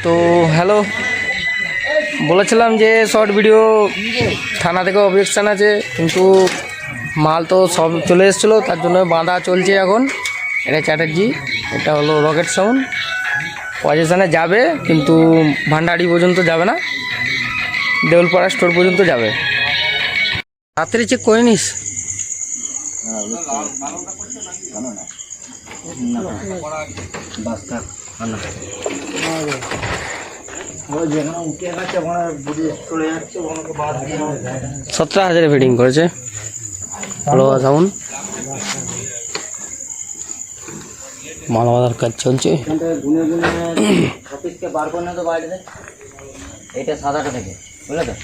তো হ্যালো, বলেছিলাম যে শর্ট ভিডিও থানা থেকে অবজেকশান আছে, কিন্তু মাল তো সব চলে এসেছিলো, তার জন্য বাঁধা চলছে এখন। এটা চ্যাটার্জি, এটা হলো রকেট সাউন্ড। পজিশানে যাবে কিন্তু ভান্ডারি পর্যন্ত যাবে না, দেউলপাড়া স্টোর পর্যন্ত যাবে। রাত্রি চেক করে নিস। সতেরো হাজারে ফিটিং করেছে ভালো সাউন্ড। মাল বাঁধার কাজ চলছে। এটা সাদাটা থেকে বুঝলে তো।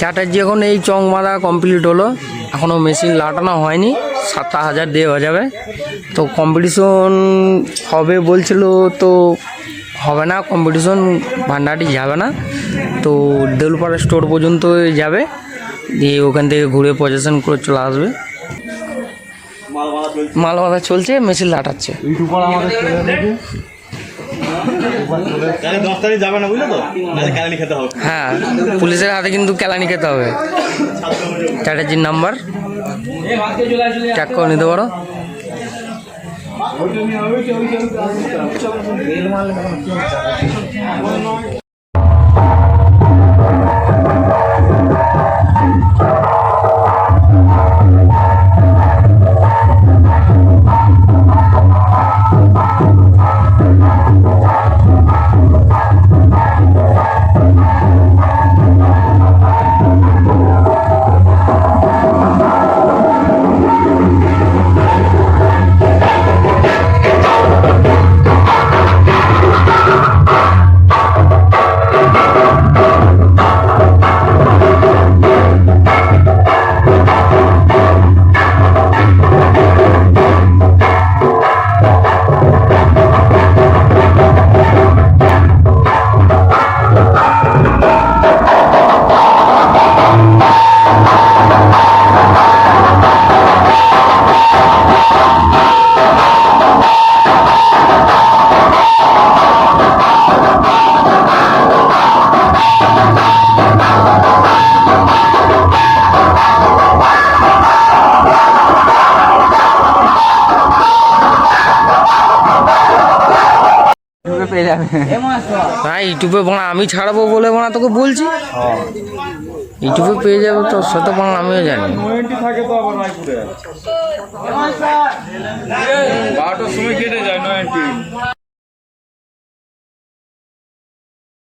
চ্যাটার্জি এখন এই চং বাঁধা কমপ্লিট হলো, এখনও মেশিন লাটানো হয়নি। 7,000 দিয়ে হয়ে যাবে। তো কম্পিটিশন হবে বলছিল, তো হবে না কম্পিটিশন, ভান্ডারি যাবে না। তো দেউলপাড়া স্টোর পর্যন্ত যাবে, দিয়ে ওখান থেকে ঘুরে পজিশন করে চলে আসবে। মাল বাঁধা চলছে, মেশিন লাটাচ্ছে। হ্যাঁ, পুলিশের হাতে কিন্তু কেলানি খেতে হবে। চ্যাটার্জির নাম্বার চেক করে নিতে পারো। হ্যাঁ, ইউটিউবে বানা আমি ছাড়াবো বলে বানা তোকে বলছি, ইউটিউবে পেয়ে যাবে। তো সে তো বানা আমিও জানি। 12টার সময় কেটে যায় 90।